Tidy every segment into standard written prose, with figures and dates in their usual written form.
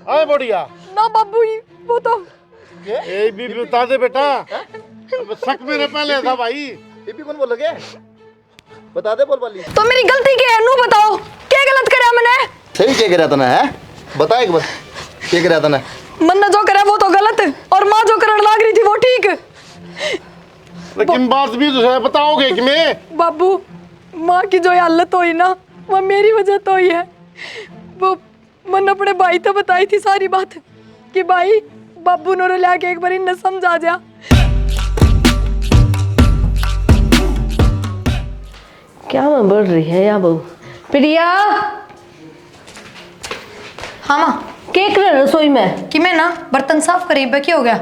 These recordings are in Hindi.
अरे बढ़िया ना बाबू वो तो ये भी बता दे बेटा। अब शक मेरे पहले था भाई। ये भी कौन बोलोगे? बता दे बोल वाली। तो मेरी गलती क्या है? नू बताओ क्या गलत करा मैंने? सही क्या करा तने है? बता एक बार क्या करा तने? मन्ना जो करा वो तो गलत और माँ जो करने लाग रही थी वो ठीक। लेकिन बात भी तो है, बताओगे कि मैं? बाबू माँ की जो हालत हुई ना वो मेरी वजह तो ही है। वो मन अपने भाई तो बताई थी सारी बात कि भाई बाबू ने लाके एक बार इन्हें समझा जा। क्या मैं बढ़ रही है या बहू? प्रिया हाँ माँ क्या कर रसोई में? कि मैं ना बर्तन साफ करी क्या हो गया?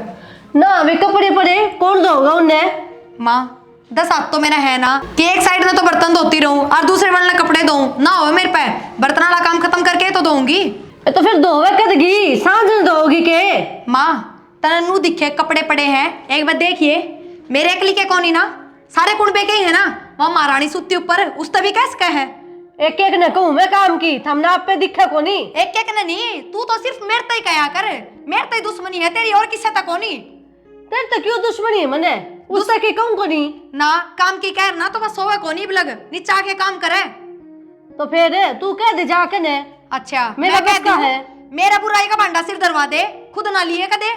ना अभी कपड़े पड़े कौन धोगा उन्हें? माँ 10 हाथ तो मेरा है ना कि एक साइड में तो बर्तन धोती रहूं और दूसरे वाले कपड़े धोऊं ना हो मेरे पे। बर्तन वाला काम खत्म करके तो धोऊंगी। तो फिर धोवे कदगी सांझ धोगी के? माँ तनु दिखे कपड़े पड़े हैं एक बार देखिए। मेरे अकली के कौन ही ना सारे कुंडे के ही है ना। वहाँ महारानी सुत्ती ऊपर उस तभी कैसे है। एक एक ने कहूँ मैं काम की थमना आप पे दिखे को नहीं। एक एक ने नहीं तू तो सिर्फ मेरे तय कया कर। मेरे तय दुश्मनी है तेरी और किससे तक होनी। तेरे तो क्यों दुश्मनी है मने? उससे के कहूँ को नहीं ना काम की कह ना तो बस सोवे को नहीं लग नीचे आके काम करे। तो फिर तू कह दे जाके ने। अच्छा मेरा मैं बस का है। मेरा बुराई का भांडा सिर दरवा दे खुद ना लिए कदे।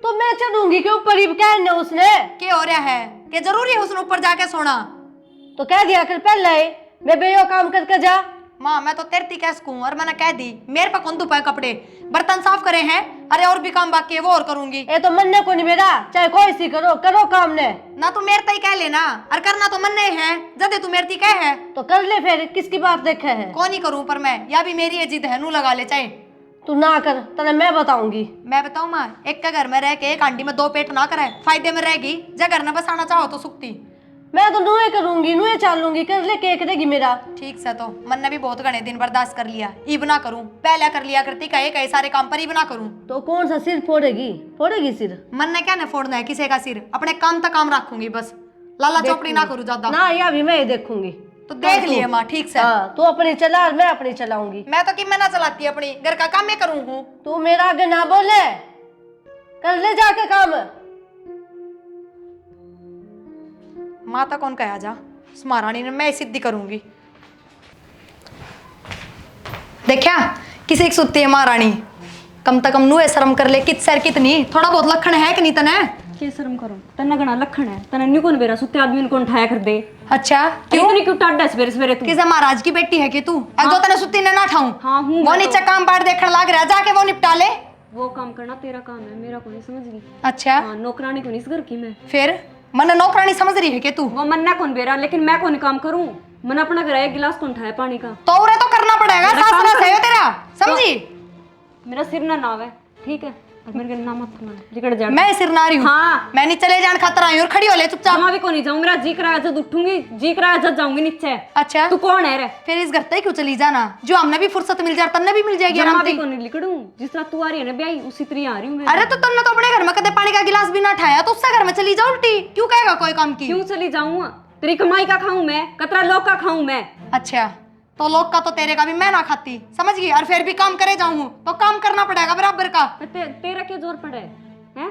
तो मैं चढ़ूंगी के ऊपर ही कहने उसने क्या हो रहा है कि जरूरी है उसने ऊपर जाके सोना? तो कह दिया कर पहले मैं बेयो काम करके जा। माँ मैं तो तेरती कैस कहूँ और मैंने कह दी मेरे पे कौन दुपाए कपड़े बर्तन साफ करे हैं। अरे और भी काम बाकी है वो और करूंगी। ये तो मन ने को नहीं मेरा चाहे कोई सी करो करो काम ने। ना तू मेरे तय कह लेना और करना तो मन नहीं है जदे तू मेरे ती कह है तो कर ले फिर किसकी बात देखे है? कौन ही करूं पर मैं या भी मेरी ये जिद है नू लगा ले चाहे तू ना कर तने मैं बताऊंगी। मैं बताऊं माँ एक का घर में रह के एक आंटी में 2 पेट ना करे फायदे में रहेगी जब घर न बसाना चाहो तो सुखती। मैं तो नुए करूंगी नुए चालूंगी कर ले के करेगी मेरा। ठीक से तो मन ने भी बहुत घने दिन बर्दाश्त कर लिया ईब ना करूं पहले कर लिया करती कहे कई सारे काम पर ईब ना करूं। तो कौन सा सिर फोड़ेगी सिर? मन ने क्या न फोड़ना है किसी का सिर अपने काम तक काम रखूंगी बस लाला चौकड़ी ना करूं ज्यादा ना या भी मैं ही देखूंगी। तो देख लिए माँ ठीक से। हाँ तू अपनी चला और मैं अपनी चलाऊंगी। मैं तो कि मैं ना चलाती अपनी घर का काम मैं करूं हूँ। तू मेरा आगे ना बोले कर ले जाके काम। माता कौन कहा जा महारानी ने मैं सिद्धि करूंगी। देखा किसी की सुत्ती है महारानी कम से कम नू शर्म कर ले कित सर कितनी थोड़ा बहुत लखन है कि नहीं तने? के शर्म करो तना गणा लखन है तना न्यू कौन बेरा सुते आदमी को उठाया कर दे। अच्छा क्यों नहीं क्यों टाटा सवेरे सवेरे तू? किसे महाराज की बेटी है कि तू अब जो तने सुत्ती ने ना ठाऊं। हाँ हूँ वो नीचे काम बाढ़ देखने लाग रहा जाके वो निपटा ले। वो काम करना तेरा काम है मेरा को नहीं समझ गई। अच्छा हाँ नौकरानी को नहीं इस घर की मैं। फिर मन नौकरानी समझ रही है कि तू? वो मन्ना कौन बेरा लेकिन मैं कौन काम करूं? मन अपना घर एक गिलास कौन उठाया पानी का? तो उरे तो करना पड़ेगा सास ना है तेरा समझी। मेरा सिर ना नाव है ठीक है और मेरे घर नाम मत मार जिकड़ जा। मैं सिर ना रही हूँ। हाँ मैं नहीं चले जान खातर आई और खड़ी हो ले चुपचाप। मैं भी को नहीं जाऊं मेरा जी कराया जब उठूंगी जी कराया जब जाऊंगी नीचे। अच्छा तू कौन है रे? फिर इस घर तक क्यों चली जाना जो हमने भी फुर्सत मिल जाए तन्ने भी मिल जाएगी आराम भी से। को नहीं लिखड़ूं जिस तरह तू आ रही है ना ब्याई उसी तरह आ रही हूं मैं। अरे तो तुमने तो अपने घर में कदे पानी का गिलास भी ना उठाया तो उससे घर में चली जाओ उल्टी क्यों कहेगा कोई काम की? क्यों चली जाऊं? तेरी कमाई का खाऊं मैं कतरा लोग का खाऊं मैं? अच्छा तो लोग का तो तेरे का भी मैं ना खाती समझ गई और फिर भी काम करे जाऊं तो काम करना पड़ेगा बराबर का। तेरा क्या जोर पड़े है?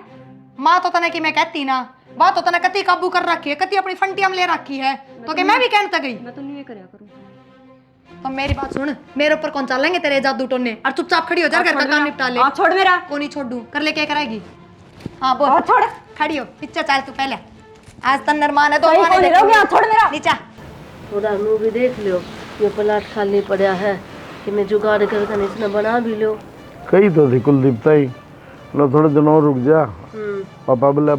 माँ तो तने की मैं कहती ना बात तो तने कति काबू कर रखी है कति अपनी फंटियां ले रखी है तो कि मैं भी कहने गई। मैं तो नहीं करया करूं। तो मेरी बात सुन मेरे ऊपर कौन चलेंगे तेरे जादू टोने और चुपचाप खड़ी हो जा घर का काम निपटा ले। छोड़ मेरा को नहीं छोड़ दूं कर ले क्या कराएगी? हाँ बोल छोड़ खड़ी हो पीछे चल तू पहले आज तन नरमान है तो छोड़ मेरा नीचा। थोड़ा नू भी देख लियो ये प्लाट खाली पड़ा है कि मैं जुगाड़ करके इसने बना भी लो। कही तो थी कुलदीप ताई ना थोड़े दिन और रुक जा। पापा बोले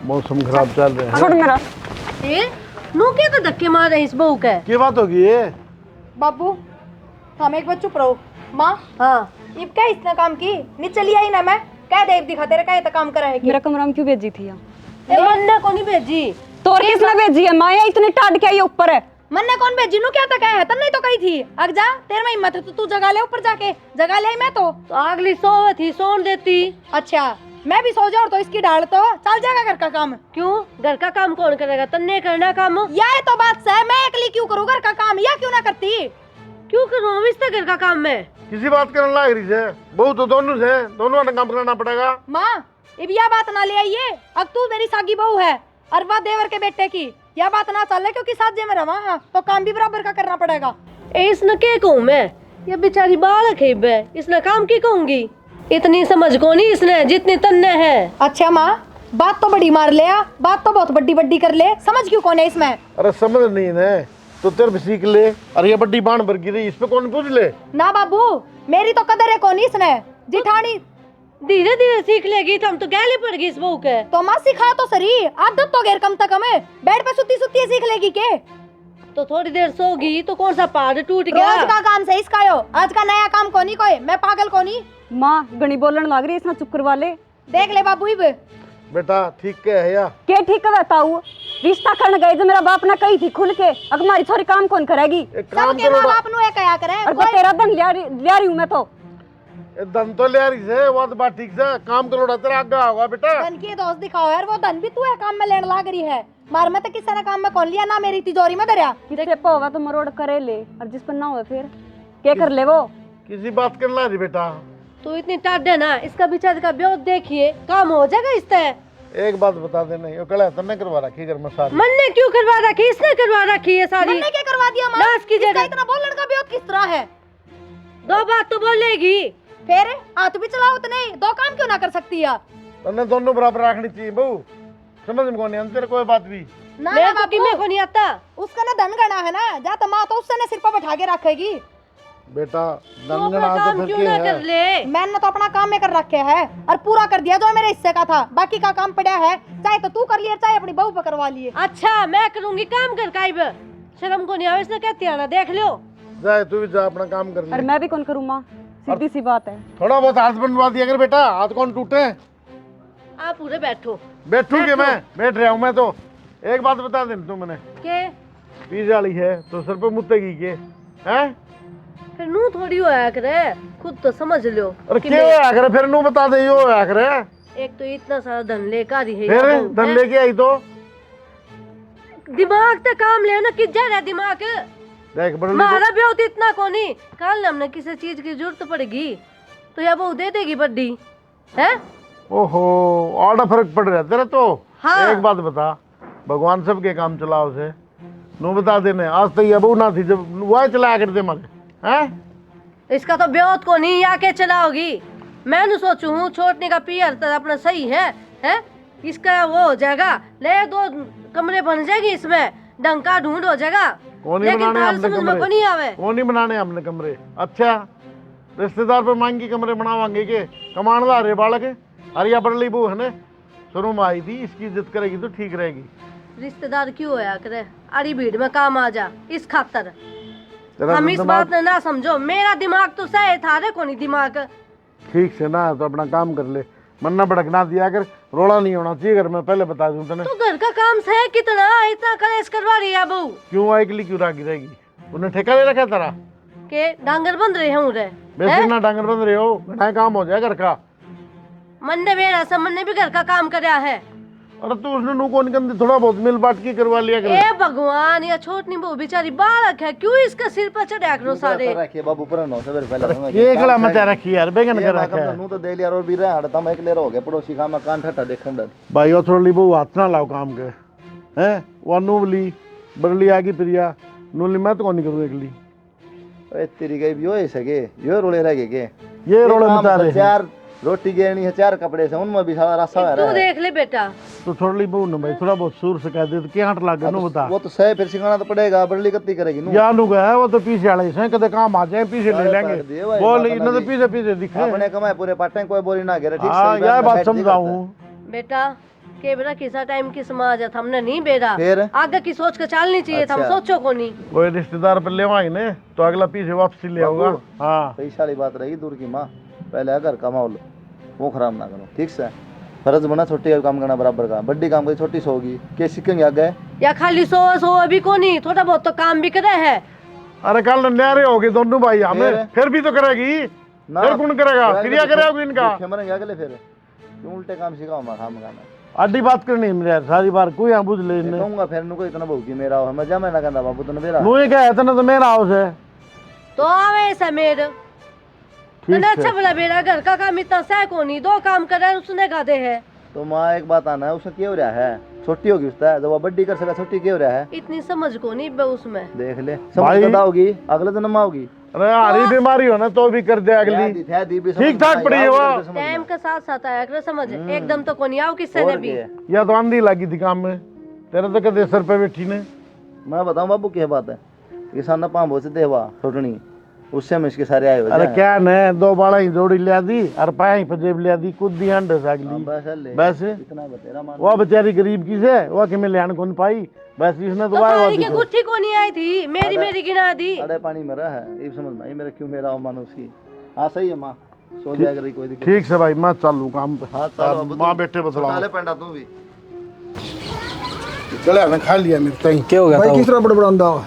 मौसम खराब चल रहा है। छोड़ मेरा नू क्या तो धक्के मार रहे इस बहू के? क्या बात होगी ये? बाबू हम एक बार चुप रहो। माँ हाँ इब क्या इसने काम की नहीं चली आई ना मैं कह दे दिखा तेरे कहे काम करा है मेरा कमरा में क्यों भेजी थी? मन्ना को नहीं भेजी तो और किसने भेजी है? माया इतनी टाट के आई ऊपर है। मन ने कौन भेजी नू क्या तक है तब नहीं तो कही थी अग जा तेरे में हिम्मत है तो तू जगा ले ऊपर जाके जगा ले आई मैं तो अगली सोवे थी सोन देती। अच्छा मैं भी सो जाऊँ तो इसकी डाल तो चल जाएगा घर का काम। क्यों घर का काम कौन करेगा? तन्ने करना काम। यह तो बात है मैं अकेली क्यों करूँ घर का काम या क्यों ना करती? क्यों करूँ इससे घर का काम में? किसी बात करने लग रही है बहू तो दोनों से दोनों ने काम करना पड़ेगा। माँ अब यह बात ना ले आइए, अब तू मेरी सागी बहू है और वह देवर के बेटे की, यह बात ना चले क्योंकि साथ में रवा है तो काम भी बराबर का करना पड़ेगा। इसने क्या कहूँ मैं, ये बेचारी बालक है बे, इसने काम की कहूंगी। इतनी समझ को नहीं इसने जितनी तन्ने है। अच्छा माँ बात तो बड़ी मार ले, बात तो बहुत बड़ी बड़ी कर ले, समझ क्यों कौन है इसमें। अरे समझ नहीं है तो तेरे भी सीख ले। अरे ये बड्डी बाण भर गिरी, इस पे कौन पूछ ले। ना बाबू मेरी तो कदर है कौन इसने, जिठानी धीरे धीरे सीख लेगी, तो हम तो गहले पड़ गई इस बहू के। तो माँ सिखा तो सही, आदत तो गैर कम तक हमें, बेड पे सुती सुती सीख लेगी के। तो थोड़ी देर सोगी तो कौन सा पहाड़ टूट गया। रोज का काम से इसका यो, आज का नया काम कोनी कोई, मैं पागल कोनी। माँ गणी बोलन लग रही, इसना चुप करवा ले। देख ले बाबू इब बेटा ठीक क्या है या के ठीक बताऊ, रिश्ता करने गए जो मेरा बाप ने कही थी खुल के, अगर हमारी छोरी काम कौन करेगी। एक काम सबके करो माँ बाप नु कया करे। और वो तेरा धन लिया रही हूँ मैं तो। धन तो ले रही है वो तो बात ठीक से काम करो तेरा आगे होगा बेटा। धन की दोस्त दिखाओ यार, वो धन भी तू है काम में लेने लाग रही है। मार में तो किसी ने काम में कौन लिया, ना मेरी तिजोरी में धरिया। किससे पे होगा तो मरोड़ करे ले, और जिस पर ना हो फिर क्या कर ले वो। किसी बात करना रही बेटा। तो इतनी टाटे ना, इसका बेचारे का ब्योत देखिए, काम हो जाएगा इससे। एक बात बता देना, ये कल तन्ने करवा रखी घर में सारी। मन ने क्यों करवा रखी, इसने करवा रखी है सारी। मैंने क्या करवा दिया माँ, नाश की जगह इतना बोलने का भी किस तरह है। दो बात तो बोलेगी फिर हाथ भी चलाओ उतने, दो काम क्यों ना कर सकती है। तन्ने दोनों बराबर रखनी चाहिए बहू, समझ में कौन तेरे कोई बात भी। ना मैं ना तो कि मैं को नहीं आता। उसका ना धन गणा है ना, जा तो माँ तो उससे ने सिर पर बैठा के रखेगी। बेटा तो अपना दंगना काम तो क्यों फिर ना क्या कर है। ले। मैंने तो अपना काम में कर रखे है और पूरा कर दिया जो मेरे हिस्से का था, बाकी का काम पड़ा है, चाहे तो तू कर लिए चाहे अपनी बहू पे करवा लिए। अच्छा मैं करूंगी काम कर काइब, शर्म को नहीं आवे इसने कहती है ना, देख लो। जाए तू भी जा अपना काम कर और ले। मैं भी कौन करूँ माँ, सीधी सी बात है। थोड़ा बहुत हाथ बनवा दिया कर बेटा, हाथ कौन टूटे। आप पूरे बैठो। बैठू के मैं बैठ रहा हूँ मैं तो। एक बात बता दे तू मैंने, के पीस वाली है तो सर पे मुत्तेगी के हैं। फिर नू थोड़ी होया करे, खुद तो समझ लो। और कि क्यों होया करे फिर नू बता दे यो होया करे। एक तो इतना सारा धन लेकर ही है, फिर या बहू, धन हैं? लेके आई तो दिमाग तो काम ले ना, किधर है दिमाग। देख बड़ी मारा भी होती इतना को नहीं, कल हमने किसी चीज की जरूरत पड़ेगी तो या बहू दे देगी बड्डी है। ओहो और फर्क पड़ रहा है तेरा तो। हाँ। एक बात बता, भगवान सबके काम चलाओ से नू बता देने, आज तक ये बहू ना थी जब वह चलाया करते मारे हैं। इसका तो ब्योत को नहीं आके चलाओगी। मैं न सोचू हूँ छोटने का पियर तो अपना सही है, इसका वो हो जाएगा, ले दो कमरे बन जाएगी इसमें, डंका ढूंढ हो जाएगा। कौन ही लेकिन बनाने ताल हमने समझ में को कमरे, नहीं आवे। कौन ही बनाने हमने कमरे। अच्छा रिश्तेदार पे मांगी कमरे बनावांगे के, कमानदार है बालक है। अरे या बड़ली बहू है ना शुरू में आई थी, इसकी इज्जत करेगी तो ठीक रहेगी। रिश्तेदार क्यों होया करे, अरे भीड़ में काम आ जा इस खातर। तेरा हम इस दिमाग बात ने ना समझो, मेरा दिमाग तो सही था रे, को नहीं दिमाग। ठीक से ना तो अपना काम कर ले, मन्ना भड़कना दिया कर, रोड़ा नहीं होना चाहिए घर में, पहले बता दूं तने। तो घर का काम है कितना, इतना कलेश करवा रही है बहू क्यों आई के लिए क्यों रागी रहेगी, उन्हें ठेका ले रखा तेरा। के डांगर बंद रहे हूँ रे। वैसे ना डांगर बंद रहे हो, घना काम हो जाए घर का। मन ने मेरा समन ने भी घर का काम कराया है। अरे तू उसने नू कौन कंदी थोड़ा बहुत मिल बांट के करवा लिया कर। ए भगवान, या छोटनी बहू बेचारी बालक है, क्यों इसका सिर पर चढ़ा करो सारे। रखिए बाबू पर नो सवेरे पहले ये गला मत रखी यार, बेगन कर रखा है नू तो दे लिया और भी रहा हड़ता मैं एक ले रहो गए पड़ोसी का मैं कान ठट्टा देखन डर भाई। और थोड़ी बहुत हाथ ना लाओ काम के हैं। वो नूबली बड़ली आगी प्रिया नूली मैं तो कौन नहीं करूँ एकली। ओए तेरी गई भी होए सके यो रोले रह गए के ये रोड़े बता रहे हैं। चार रोटी गेनी है, चार कपड़े से उनमें भी सारा रसा है तू देख ले बेटा, तो थोड़ी बहुत ना भाई, थोड़ा बहुत सूर से कह दे तो क्या हट लागे नू बता। वो तो सही फिर सिखाना तो पड़ेगा, बड़ली कत्ती करेगी नू या नु गया वो तो पीछे वाले से कदे काम आ जाए पीछे ले लेंगे, बोल इन्हें तो पीछे पीछे दिखे। अपने कमाए पूरे पाटे कोई बोरी ना घेरे। ठीक हाँ से यह बात समझाऊं। बेटा के बेटा किसा टाइम की समाज है, हमने नहीं बेरा फिर आगे की सोच के चलनी चाहिए, हम अच्छा। सोचो को नहीं। कोई रिश्तेदार पर ले आए ने तो अगला पीछे वापसी ले आऊंगा। हाँ पैसा वाली बात रहेगी दूर की माँ, पहले अगर कमाओ लो वो खराब ना करो। ठीक से फर्ज बना छोटी काम करना बराबर का, बड़ी काम करी छोटी सोगी के सीखेंगे आगे। या खाली सो अभी को नहीं, थोड़ा बहुत तो काम भी करे है। अरे कल न्यारे हो गए दोनों भाई हमें, फिर भी तो करेगी। फिर कौन करेगा, क्रिया करेगा इनका। मरेंगे अगले फिर क्यों उल्टे काम सिखाओ मैं काम करना। आडी बात करनी है मेरे सारी बार कोई यहाँ बुझ ले इन्हें। कहूंगा फिर नुको इतना बहु की मेरा हो मैं जा मैं ना कहता बाबू तने मेरा मुझे क्या है इतना तो मेरा हाउस है। तो आवे ऐसा मेरे तने अच्छा भला मेरा घर का काम इतना सह को नहीं, 2 काम कर रहा है उसने गादे है। तो माँ एक बात आना है, उसका क्यों हो रहा है? छोटी होगी उसका, जब वो बड्डी कर सका छोटी क्यों हो रहा है? इतनी समझ को नहीं उसमें। देख ले भाई- समझ होगी, अगले जन्म में होगी। अरे हरी बीमारी हो ना तो भी कर दे अगली, ठीक ठाक पड़ी है वो। टाइम के साथ साथ आया कर समझ, एकदम तो को नहीं आओ किससे ने भी। या तो आंधी लगी थी काम में, तेरे तो कदे सर पे बैठी ने। मैं बताऊं बाबू क्या बात है, किसान ना पाँव से देवा छोटनी, उससे हम इसके सारे आए हुए अरे हैं। क्या ने 2 बाड़ा ही जोड़ी लिया दी और पाया ही पजेब लिया दी, कूद दी अंडे से अगली। बस इतना बतेरा मान। वो बेचारी गरीब की से वो कि मैं लेन कौन पाई, बस इसने तो तो आया तारी के गुट्ठी को नहीं आई थी, मेरी गिना दी। अरे पानी मरा है, ये समझ में आई मेरा क्यों मेरा अवमान उसकी। हाँ सही है माँ, सो जाएगा रही कोई दिक्कत। ठीक से भाई मैं चालू काम पे। हाँ चलो अब माँ बेटे बतलाओ। डाले पेंडा तू भी। चले ना खा लिया मेरे ताई। क्या हो गया भाई था? किस तरह बड़बड़ांदा हो?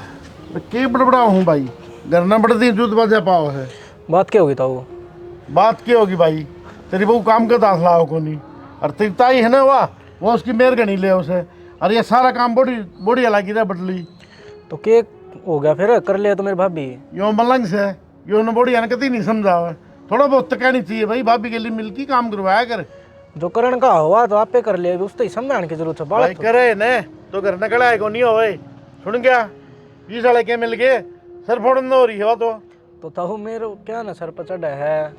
के बड़बड़ा हूँ भाई, घर ना बढ़ती दूध बजा पाओ है। बात क्या होगी था वो? बात क्या होगी भाई, तेरी बहू काम का दाखला हो को नहीं, और तेरी ताई है ना वो उसकी मेर गणी ले उसे, और ये सारा काम बड़ी लगी रहा बटली। तो क्या हो गया फिर? कर लिया तो मेरी भाभी। यो मलंग से यो न बड़ी कभी नहीं समझा हुआ, थोड़ा बहुत तो कहनी चाहिए भाई, भाभी के लिए मिलके काम करवाया कर। जो करण का हुआ तो आप पे कर लिया, उस तो ही समझाने की जरूरत है। भाई बालक करे ने तो घर न कड़ा है को नहीं होए, सुन गया 20 साल के मिल गए सर फोड़न हो रही है वो तो था मेरे क्या ना सर पर चढ़ा है।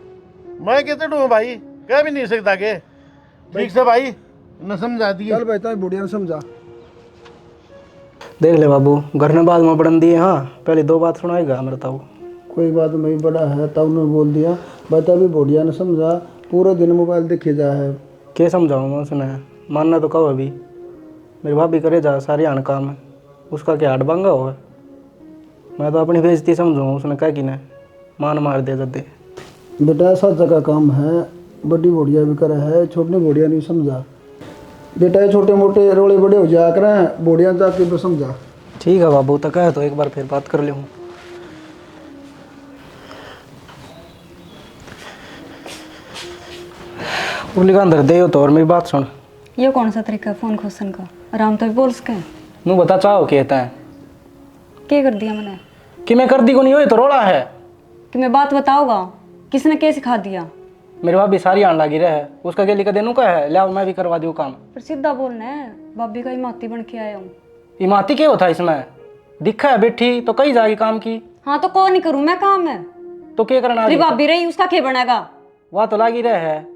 मैं कहते डूँ भाई, कह भी नहीं सकता के। ठीक से भाई न समझा दिए। चल भाई ताई बुढ़िया ने समझा। देख ले बाबू, घर ने बाद में बढ़न दिए। हाँ पहले 2 बात सुनाएगा मेरे ताऊ। कोई बात नहीं, बड़ा है तब उन्होंने बोल दिया। बता भी बुढ़िया ने समझा, पूरा दिन मोबाइल देखे जा है। क्या समझाऊँ मैं उसने? मानना तो कहो अभी, मेरी भाभी करे जा सारी आन काम है, उसका क्या हाथ भांगा हुआ है। मैं तो अपनी बेइज्जती समझूँ, उसने कहा कि ना मान मार दे जल्दी। बेटा ऐसा जगह काम है, बड़ी बुढ़िया भी करे है, छोटी बुढ़िया नहीं समझा। बेटा ये छोटे मोटे रोले बड़े हो जा कर बुढ़िया जाके भी समझा। ठीक है बाबू, तो कहे तो एक बार फिर बात कर लूँ। उर्ली का अंदर दे तो और मेरी बात सुन। ये कौन सा तरीका है फोन खोसन का? आराम तो भी बोल सके। नू बता चाहो कहता है क्या कर दिया मैंने कि मैं कर दी को नहीं हो, तो रोड़ा है कि मैं बात बताऊंगा? किसने क्या सिखा दिया? मेरी भाभी सारी आन लगी रहे, उसका गेली का देनू का है, ले मैं भी करवा दूँ काम। फिर सीधा बोलना है, भाभी का इमाती बन के आया हूँ। इमाती क्या होता है इसमें? दिखा है बैठी तो कहीं जाएगी काम की, हाँ तो कौन नहीं करूँ मैं काम है? तो क्या करना? तेरी भाभी रही उसका क्या बनेगा? वह तो लगी रहे है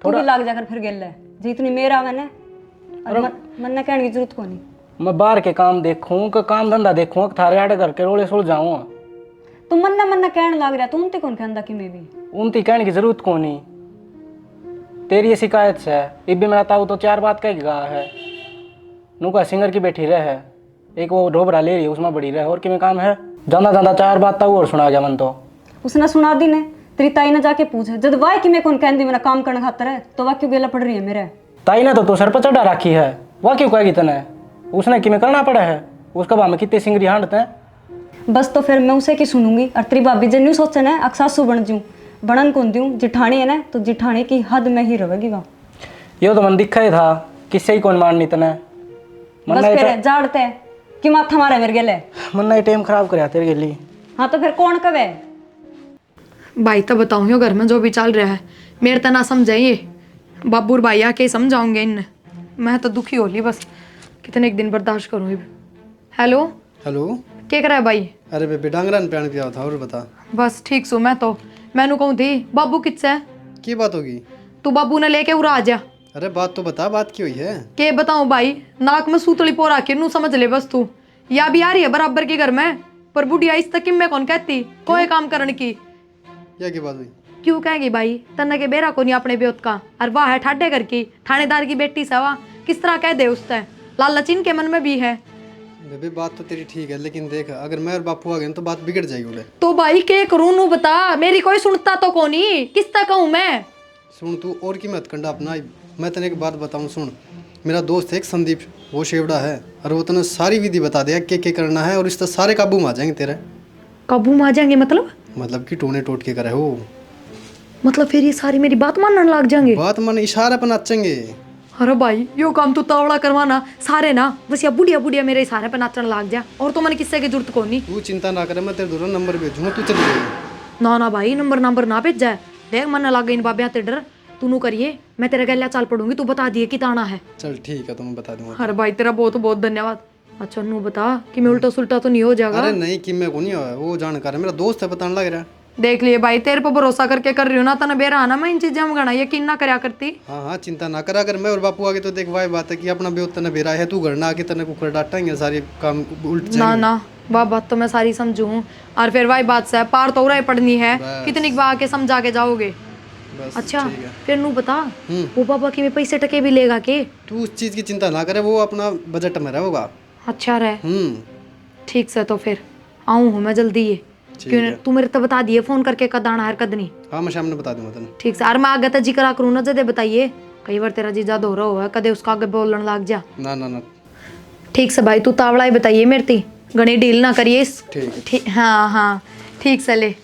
तू भी लाग जाकर फिर गेल है जितनी मेरा मैंने और मन कहने की जरूरत को नहीं। मैं बाहर के काम देखूं कि काम धंधा देखूं कि थारे आड़े करके रोले सुल जाऊं। तू मन्ना कहने लग रहा, तुम ते कौन कहता कि मैं भी उनती कहने की जरूरत को नहीं। तेरी ये शिकायत से ये भी मेरा ताऊ तो 4 बात कह गया है। नुका सिंगर की बैठी रहे, एक वो ढोबरा ले रही है उसमें बड़ी रहे, और कि में काम है। जाना जाना 4 बात ताऊ और सुना गया मन तो। उसने सुना दी ने, तेरी ताई ने जाके पूछे जब वाह कि मैं कौन कहती मेरा काम करने खातर है, तो वह क्यों गेला पड़ रही है मेरे? ताई ने तो सर पर चढ़ा रखी है, वह क्यों कहेगी तने? उसने कि में करना पड़ा है, उसका भाव में कितने सिंगरी हांडते हैं। बस तो फिर मैं उसे की सुनूंगी। और तेरी भाभी जब न्यू सोचन है अक्सासू बन जूँ, बनन कौन दूँ? जिठानी है ना, तो जिठानी की हद में ही रहेगी वहाँ। ये तो मन दिखा ही था, किससे ही कौन मारनी तने। बस फिर जाड़ते हैं कि माथा मारे मेरे गेले। मन नहीं टाइम खराब कर तेरे लिए। हाँ तो फिर कौन कवे? भाई तो बताऊँ घर में जो भी चल रहा है, मेरे तो ना समझाइए, बाबू और भाई आके समझाऊंगे इन। मैं तो दुखी हो ली, बस कितने एक दिन बर्दाश्त करूँ। हेलो हेलो, क्या करा है भाई? अरे बेबे डांगरा ने प्यान पिया था, और बता। बस ठीक सो मैं तो मैनू कहूँ थी बाबू किससे है? की बात होगी? तू बाबू ने लेके उड़ा आ जा। अरे बात तो बता, बात की हुई है? के बताऊँ भाई, नाक में सूतली पोरा के नू समझ ले बस तू। या भी आ रही है बराबर के घर में, पर बुढ़िया इस तक मैं कौन कहती कोई काम करने की। या की बात हुई? क्यों कहेगी भाई, तन्ने के बेरा को नहीं अपने ब्योत का, और वाह है ठाडे घर की थानेदार की बेटी सवा, किस तरह कह दे उससे? लालच इनके मन में भी है। बेबे बात तो तेरी ठीक है, लेकिन देख अगर मैं और बापू आ गए तो बात बिगड़ जाएगी बोले। तो भाई के करूँ नू बता, मेरी कोई सुनता तो कोनी, किस तक कहूँ मैं? सुन तू और की मत कंडा अपना। मैं तेने एक बात बताऊँ, सुन। मेरा दोस्त है एक संदीप, वो शेवड़ा है, और वो तने सारी विधि बता दिया क्या करना है, और इस तरह सारे काबू में आ जाएंगे तेरे। काबू में आ जाएंगे मतलब कि टोने टोट के करे हो, मतलब फिर ये सारी मेरी बात मानने लग जाएंगे? बात मन इशारे पर नाचेंगे। अरे भाई यो काम तू तावड़ा करवाना सारे ना, बस या बुढ़िया बुढ़िया मेरे इशारे पे नाचने लग जा, और तो मैंने किससे की जरूरत को नहीं। तू चिंता ना करे, मैं तेरे दोनों नंबर भेजूंगा, तू चली जाएगी। ना ना भाई नंबर ना भेज जाए। देख मन लग गई इन बाबिया ते डर। तू नू करिए मैं तेरे गैल्या चाल पड़ूंगी, तू बता दिए कि ताना है। चल ठीक है, तो मैं बता दूंगा। अरे भाई तेरा बहुत बहुत धन्यवाद। अच्छा नू बता कि मैं उल्टा सुल्टा तो नहीं हो जाएगा। अरे नहीं कि मैं को नहीं हुआ, वो जानकार है, मेरा दोस्त है, बताने लग रहा है। देख लिए भाई तेरे पर भरोसा करके कर रही हूँ ना, तना बेरा आना मैं इन चीजें में गणा यकीन ना करया करती। हाँ हाँ चिंता ना करा, अगर मैं और बापू आगे तो देख वाई बात है कि अपना बेवत तने बेरा है, तू घर ना आके तने कुकर डांटेंगे, सारे काम उल्ट ना जाएंगे। ना वह बात तो मैं सारी समझू हूँ। और फिर वही बात से पार तो उराई पड़नी है, बस। कितनी बार के समझा के जाओगे। बस अच्छा ठीक है। फिर नू बता वो बाबा के पैसे टके भी लेगा के? तू उस चीज की चिंता ना करे, वो अपना बजट में रहेगा। अच्छा रहे। ठीक से तो फिर आऊँ हूँ मैं जल्दी ये। क्यों तू मेरे तो बता दिए फोन करके कद आना है कद नहीं। हाँ मैं शाम में बता दूंगा तने। ठीक से। और मैं आगे तो जिक्र करूँ ना जदे बताइए, कई बार तेरा जीजा दो रहा हुआ कदे उसका आगे बोलने लग जा। ना ना ना ठीक से भाई तू तावड़ा ही बताइए मेरे ती घनी डील ना करिए इस। ठीक है। हाँ हाँ ठीक से ले।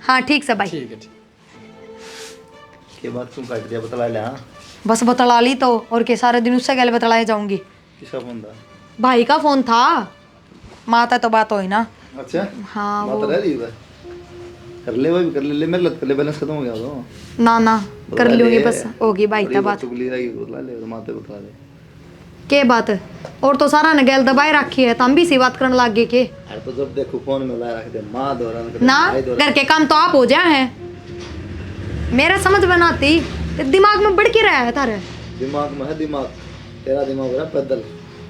हाँ ठीक से भाई। ठीक है ठीक। के बाद तुम काट दिया बतला ले। हाँ बस बतला ली तो और के सारे दिन उससे गले बतलाए जाऊंगी। किसका फोन था? भाई का फोन था। माता तो बात हुई ना। अच्छा हाँ बात वो रह रही है, कर ले वो भी कर ले, मेरे लग कर ले, बैलेंस खत्म हो गया तो ना ना कर बतला लूंगी ले। बस होगी भाई थोड़ी का बात। चुगली रहेगी तो बतला ले, और माते बतला ले। के बात और तो सारा ने गैल दबाए रखी है, तम भी सी बात करने लग गए के अरे तो जब देखो फोन में ला रख दे, माँ दौरान कर ना घर के काम तो आप हो जाए हैं। मेरा समझ बनाती दिमाग में बढ़ के रहा है तारे दिमाग में है दिमाग, तेरा दिमाग है पैदल।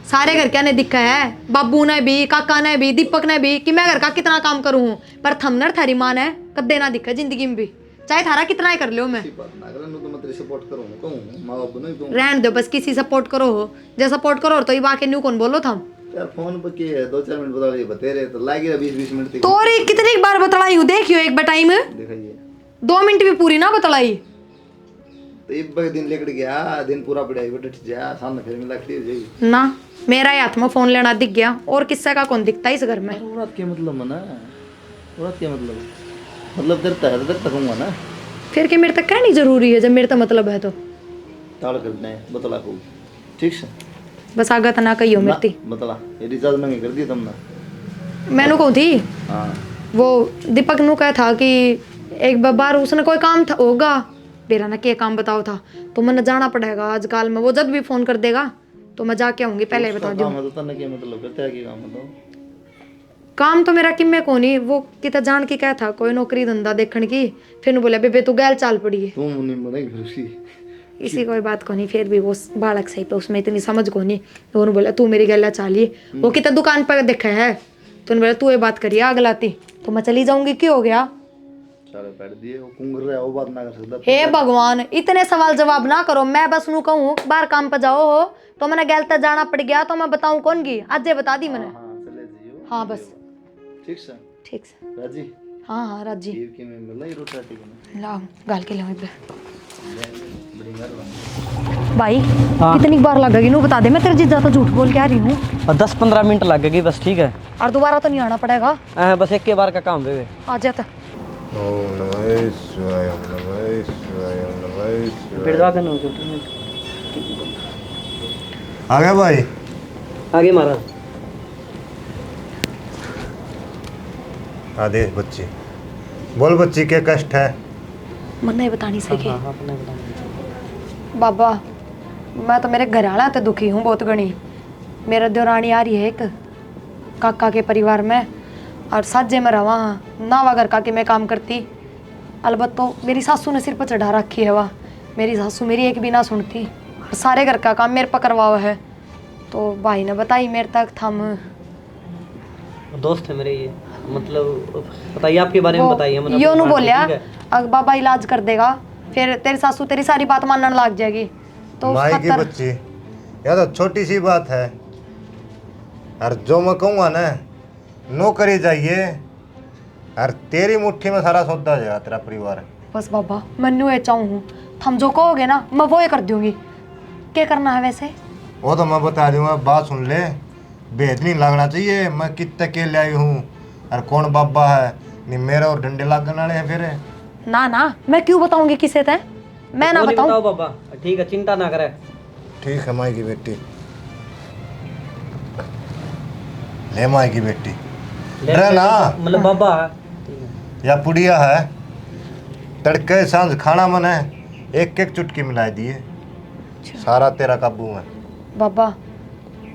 सारे घर क्या ने दिखा है, बाबू ने भी, काका ने भी, दीपक ने भी कि मैं घर का कितना काम करूँ, पर थमनर थारी माँ ने कदे ना दिखा जिंदगी में भी, चाहे थारा कितना ही कर लो। मैं बात ना करे नु तो मैं तेरी सपोर्ट करूंगा, कहूं माँ बाप नहीं कहूं। रहन दो बस, किसी सपोर्ट करो हो जब सपोर्ट करो तो ये बाकी न्यू कौन बोलो था यार फोन पे के 2-4 मिनट बता रही बते रहे तो लागे 20-20 मिनट तक। तो रे कितनी बार बतलाई हूँ देखियो एक टाइम दिखाइए 2 मिनट भी पूरी ना बतलाई। तो एक बार दिन लेकर गया, दिन पूरा पड़ा बैठ जा सामने, फिर मिला खड़ी हो जाएगी ना मेरा ही हाथ में फोन लेना दिख गया और किस्से का कौन दिखता है इस घर में। औरत के मतलब मना, औरत के मतलब डरता है तो डरता कहूँगा ना। फिर के मेरे तक कहनी जरूरी है जब मेरे तक मतलब है तो ताड़ करना है बतला को, ठीक से बस आगा तना कहियो मेरी बतला। ये रिचार्ज महंगी कर दी तुमने। मैंने कहूँ थी हाँ वो दीपक नु कहा था कि एक बार उसने कोई काम था होगा बेरा ना क्या काम बताओ था, तो मैंने जाना पड़ेगा आजकल में, वो जब भी फोन कर देगा तो मैं जाके आऊंगी, पहले बता दूँ। काम तो क्या मतलब करता है, क्या काम बताओ। काम तो मेरा किम्मे को नहीं, वो कितना जान के क्या था कोई नौकरी धंधा देखने की, फिर ने बोला बेबे तू गैल चाल पड़ी है। तुम नहीं बनेगी फिर उसकी इसी कोई बात को नहीं, फिर भी वो बालक सही पे उसमें इतनी समझ को नहीं, तो उन्होंने बोला तू मेरी गैला चालिए, वो कितना दुकान पर देखा है, तो उन्होंने बोला तू ये बात करिए अगलाती, तो मैं चली जाऊंगी। क्यों हो गया सारे पैर दिए, वो कुंगर रहा है, वो बात ना कर सकता। हे भगवान इतने सवाल जवाब ना करो, मैं बस नू कहूँ बाहर काम पर जाओ हो तो मैंने गैल तक जाना पड़ गया, तो मैं बताऊँ कौन की आज ये बता दी मैंने। हाँ चले जाइयो। हाँ बस ठीक से ठीक से। राजी हाँ हाँ राजी जीव की में मिला ही रोटा ठीक है लाओ गाल के लाओ इधर। बड़ी मेहरबानी भाई कितनी बार लगेगी नू बता दे, मैं तेरे जीजा तो झूठ बोल के आ रही हूँ। और 10-15 मिनट लगेगी बस, ठीक है। और दोबारा तो नहीं आना पड़ेगा। बस एक के बार का काम है। आ जाता ओम नमः शिवाय, ओम नमः शिवाय, ओम नमः शिवाय। बिड़वा के नो आ गया भाई, आगे महाराज। आदेश बच्ची बोल, बच्ची क्या कष्ट है? मन नहीं बता नहीं सके बाबा, मैं तो मेरे घर वाला तो दुखी हूँ बहुत गणी। मेरा देवरानी आ रही है एक काका के परिवार में, और साजे में रवा नावा घर का कि मैं काम करती, अलबत् तो मेरी सासू ने सिर पर चढ़ा रखी है वह, मेरी सासू मेरी एक भी ना सुनती और सारे घर का काम मेरे पर करवावा है। तो भाई ने बताई मेरे तक थम दोस्त है मेरे ये, मतलब बताइए आपके बारे में बताइए। मतलब यो नु बोलिया अगर बाबा इलाज कर देगा फिर तेरी सासू तेरी सारी बात मानने लग जाएगी, तो माई की खातर बच्ची यह तो छोटी सी बात है, और जो मैं कहूँगा ना नौकरी चाहिए, और तेरी मुट्ठी में सारा सौदा हो जाएगा तेरा परिवार। बस बाबा मैं न्यू ये चाहूँ, थम जो कहोगे ना मैं वो ही कर दूंगी। क्या करना है वैसे? वो तो मैं बता दूंगा, बात सुन ले, भेद नहीं लगना चाहिए मैं कितने के ले आई हूँ और कौन बाबा है, नहीं मेरा और डंडे लगने वाले हैं फिर। ना ना मैं क्यों बताऊंगी किसे थे, मैं ना बताऊं। बाबा ठीक है, चिंता ना करे। ठीक है माई की बेटी, ले माई की बेटी, डरे ना, मतलब बाबा है या पुड़िया है, तड़के सांझ खाना मन है, एक एक चुटकी मिला दिए, सारा तेरा काबू में। बाबा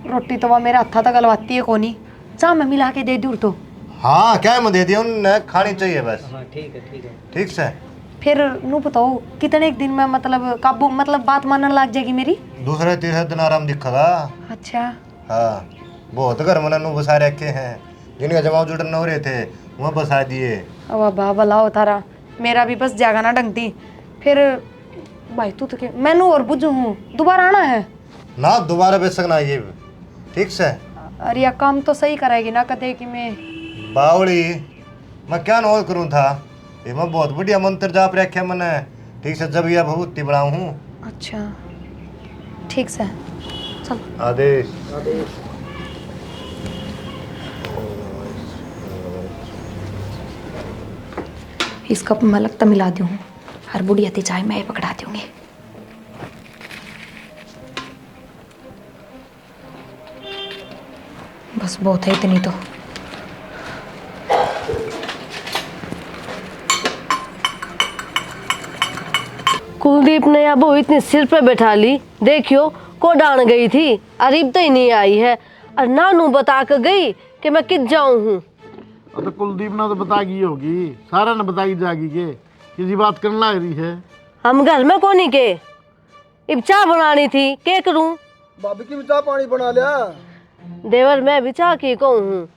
रोटी तो वह मेरे हत्था तक गलवाती है कोनी, चाह मैं मिला के दे दूँ तो। हाँ क्या मैं दे दिया, उन्हें खानी चाहिए बस। हाँ ठीक है ठीक से। फिर नू बताओ कितने एक दिन में मतलब काबू मतलब बात मानने लग जाएगी मेरी? दूसरे तीसरे दिन आराम दिखेगा। अच्छा। हाँ बहुत घर में नू बसा रखे हैं, जिनके जमाव जुड़न हो रहे थे वह बसा दिए। अब बाबा भला तारा, मेरा भी बस जागा ना ढंगती। फिर भाई तू तो क्या मैनू और बुझू हूँ, दोबारा आना है ना, दोबारा बेच सकना ये ठीक से। अरे या काम तो सही कराएगी ना कदे कि मैं बावड़ी मैं क्या नोट करूँ था, ये मैं बहुत बढ़िया मंत्र जाप रखे मैंने, ठीक से जब यह भभूति बनाऊँ हूँ। अच्छा ठीक से चल। आदेश। इस कप में लगता मिला दूँ, हर बुढ़िया थी चाय मैं पकड़ा दूँगी। बस बहुत है इतनी तो। कुलदीप ने अब वो इतनी सिर पे बैठा ली, देखियो को डान गई थी, अरीब तो ही नहीं आई है, और नानू बता कर गई कि मैं किस जाऊं हूँ। तो कुलदीप ने तो बता गई होगी, सारा ने बताई जागी के किसी बात करना रही है। हम घर में कोनी के, इब चाय बनानी थी, के करूं? भाभी की भी चाह पानी बना लिया। देवर मैं भी चाह की कहूँ हूँ,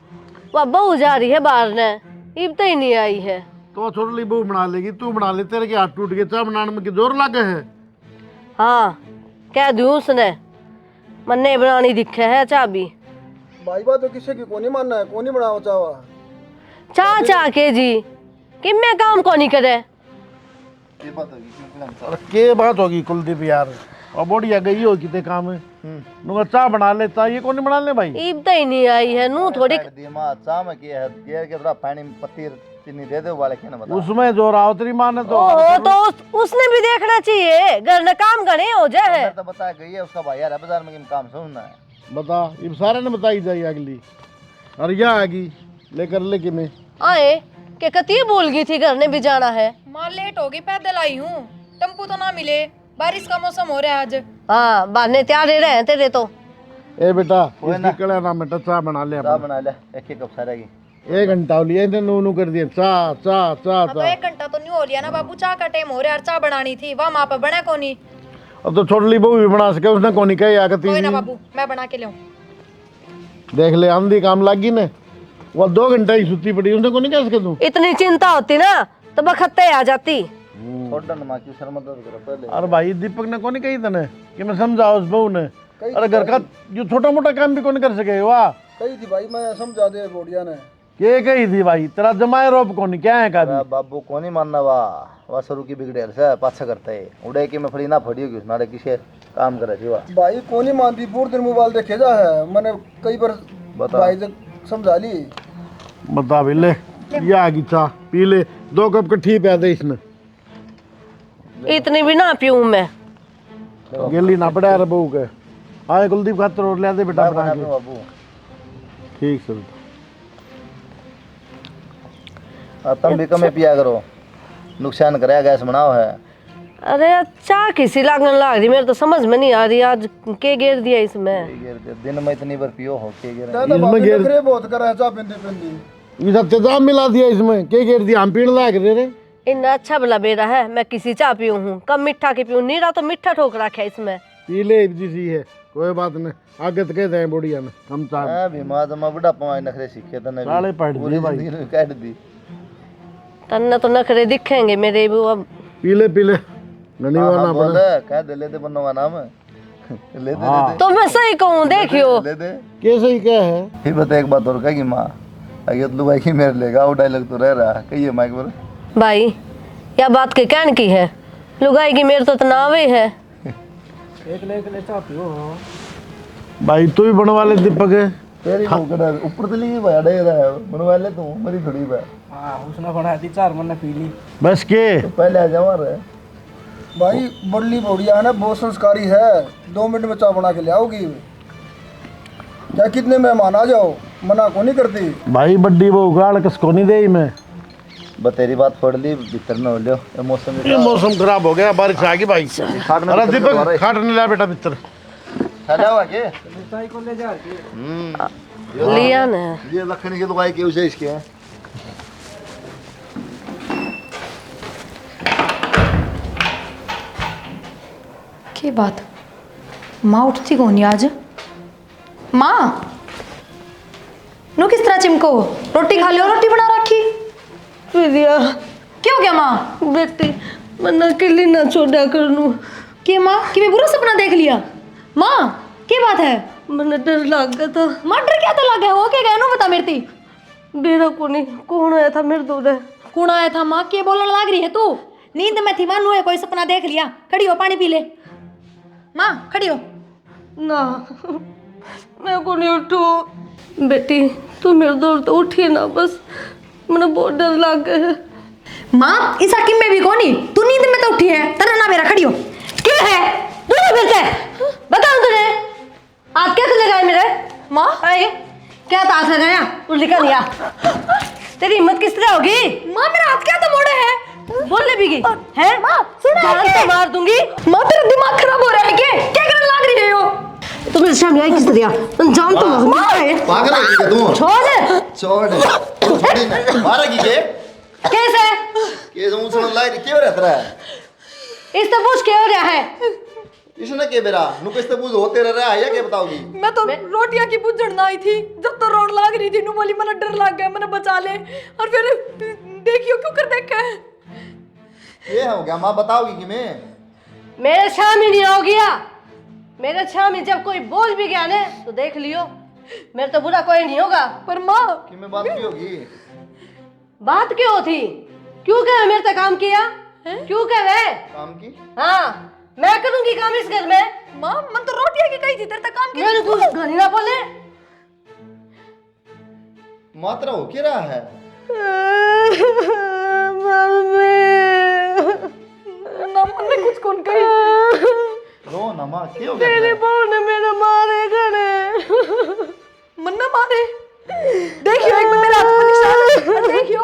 वह बहू जा रही है बाहर ने, इब तो ही नहीं आई है। तो छोटी बहू बना लेगी, तू बना ले, तेरे के हाथ टूट गए, चाय बनाने में जोर लगे है। हाँ कह दूँ उसने, मन्ने बनानी दिखे है चाह भी। भाई बात तो किसी की कोनी मानना है, कोनी बनाओ चावा। चाह चाह के जी कि मैं काम को नहीं करे। अरे के बात होगी कुलदीप यार, और बढ़िया गई हो कितने काम है, नुआ चाय बना लेता, ये कौन बना ले भाई। ईब तो ही नहीं आई है, नू थोड़ी दिमाग चाह में किया है, ये के थोड़ा पानी में पत्ती चीनी दे दे वाले के ना बता। उसमें जो रहा तेरी माँ ने तो। ओहो तो उसने भी देखना चाहिए, घर में काम करे हो जाए। तो बता गई है उसका भाई यार है बाजार में कि काम सुनना है। बता, ये सारे ने बताई जाए अगली, और यहाँ आगी लेकर लेके मैं आए के कती बोल गई थी घर ने भी जाना है। माँ लेट होगी, पैदल आई हूँ, टेम्पू तो ना मिले, बारिश का मौसम हो रहा है आज। हाँ बहाने तैयार रहे हैं तेरे तो। ए बेटा निकला ना बेटा, चाय बना ले, चाह बना ले, एक एक कप सारा की 1 घंटा हो लिया इन्हें, नू कर दिया चाह चाह चाह अब चाह। 1 घंटा तो नहीं हो लिया ना बाबू, चाह का टाइम हो रहा है, चाह बनानी थी, वह माँ पे बना कोनी। अब तो छोटी बहू भी बना सके, उसने कौन कही आकती कोई ना बाबू मैं बना के लाऊं। देख ले आंधी काम लागी ने, वो 2 घंटा ही सुती पड़ी, उसने कौन कह सके तू। इतनी चिंता होती ना तो बखत्ते आ जाती। छोड़ माँ की शर्म मत करो पहले। अरे भाई दीपक ने कौन कही तने कि मैं समझाओ उस बहू ने, अरे घर का जो छोटा मोटा काम भी कौन कर सके। वाह कही थी भाई, मैं समझा दे बोडिया ने। के कही थी भाई, तेरा जमाए रोप कौन क्या है का बाबू को नहीं मानना, वाह शुरू की बिगड़े से पाछा करता है, उड़े की मैं फड़ी ना फड़ी होगी उसमें किसे काम करे थी। वाह भाई कोनी मानती, पूरे दिन मोबाइल देखे जा है, मैंने कई बार भाई से समझा ली। बता भी ले, ये आ गई चाह पी ले, 2 कप कट्ठी पै दे इसने। इतनी भी ना पीऊं मैं, गिल्ली ना पड़ा रे बहू के। आए कुलदीप खातर और ले दे बेटा बना के। बाबू ठीक सर, तुम भी कमे पिया करो, नुकसान करेगा, गैस बनाओ है। अरे चाह किसी लागने लग रही, मेरे तो समझ में नहीं आ रही आज के गिर दिया इसमें। दिन में इतनी बार पियो हो के गिर दादा बाबू नखरे बहुत करा है चाह पिंदी पिंदी। ये तेजाब मिला दिया इसमें, के गिर दिया, हम पीने लायक रे। इतना अच्छा भला बेरा है, मैं किसी चाह पीऊं हूँ, कम मीठा के पीऊं, नीरा तो मीठा ठोक रखा है इसमें। पी ले जी है, कोई बात नहीं, आगे तो कहते हैं बुढ़िया ने हम चाह। हां भी मां जमा बड़ा पवाई नखरे सीखे तने भी साले पढ़ दिए भाई, काट दी तन्ने तो नखरे दिखेंगे मेरे भी। अब पी ले ननी वाला बोल कह दे ले दे बनवा नाम ले दे तो मैं सही कहूँ, देखियो ले दे कैसे ही क्या है। फिर बता एक बात और कहेगी माँ, अगे तो भाई की मेरे लेगा वो डायलॉग तो रह रहा कहिए माइक पर भाई, या बात के कहन की है, लुगाई की मेरे तो तनावे है। एक ले चाह पियो। भाई तू भी बनवा ले दीपक है तेरी मुकड़ा ऊपर तो ली भाई डे रहा है, बनवा ले तू मेरी थोड़ी भाई। हाँ उसने बना दी, 4 मन पी ली। बस के तो पहले आ जाओ रे भाई बड़ली बोडिया है ना, बहुत संस्कारी है, 2 मिनट में चाय बना के ले आओगी। क्या कितने मेहमान आ जाओ, मना को नहीं करती। भाई बड्डी वो गाड़ कसको नहीं दे मैं। बतेरी बात पढ़ ली भीतर न हो लियो ये मौसम ये मौसम खराब हो गया, बारिश आ गई भाई। खाट में अरे भीतर दीपक दोबारा- खाट नहीं ला बेटा भीतर। हेलो आगे लिया ना ये लखनी की दवाई की उसे इसके हैं। की बात, माँ उठती कौन है आज? माँ नु किस तरह चिमको, रोटी खा लियो, रोटी बना रखी। प्रिया क्या हो गया माँ? बेटी मना अकेली ना छोड़ा करनू कि माँ कि मैं बुरा सपना देख लिया? माँ की बात है? मना डर लग गया था। माँ डर क्या तो लगा है, वो क्या गया नु बता मेरे ती। बेरा को नहीं कौन आया था मेरे दूर है। कौन आया था माँ? के बोलने लग रही है तू? नींद में थी मानू है, कोई सपना देख लिया। खड़ी हो, पानी पी ले। माँ खड़ी हो। ना मैं को नहीं उठू। बेटी तू मेरे दूर तो उठी ना, बस मैंने बहुत डर लग गया है। माँ इस हकीम में भी कौनी, तू नींद में तो उठी है। तना ना मेरा, खड़ी हो। क्या है? दूर फिर से बताओ तुझे हाथ कैसे लगाए मेरे? माँ आए क्या हाथ लगाया? उल्टी कर लिया। तेरी हिम्मत किस तरह होगी? माँ मेरा हाथ क्या तो मोड़े है? बोलने भी गई है? माँ सुना जान तो मार दूंगी। माँ तेरा दिमाग खराब हो रहा है क्या करने लग रही है यो? तुम मेरे सामने आई किस तरह? जान तो मार। पागल है क्या तू? छोड़ छोड़ मारा की के कैसे? के जो मुझे लाई क्यों रहता है? इस तो पूछ क्या हो रहा है? इसने के बेरा नु किस ते पूछ होते रह रहा है या क्या बताओगी? मैं तो रोटियां की बुझड़ना आई थी, जब तो रोड लाग रही थी नु बोली मैंने डर लग गया, मैंने बचा ले। और फिर देखियो क्यों कर देखा है। ये हो गया माँ बताओगी कि मैं मेरे सामने नहीं हो गया। मेरे सामने जब कोई बोल भी गया ना तो देख लियो, मेरे तो बुरा कोई नहीं होगा। पर माँ कि मैं बात की होगी? बात क्यों थी? क्यों कहे मेरे तक काम किया? क्यों कहे? काम की हाँ मैं करूंगी काम इस घर में। माँ मन तो रोटियां की कही थी, तेरे तक काम किया। मेरे कुछ घनी ना बोले। मात्रा हो क्या रहा है? ना मन ने कुछ कौन कही। रो ना माँ क्या हो गया? तेरे बहू ने मेरे मारे गए। मन ना मारे। देखियो एक बार मेरा हाथ पर निशान है, और देखियो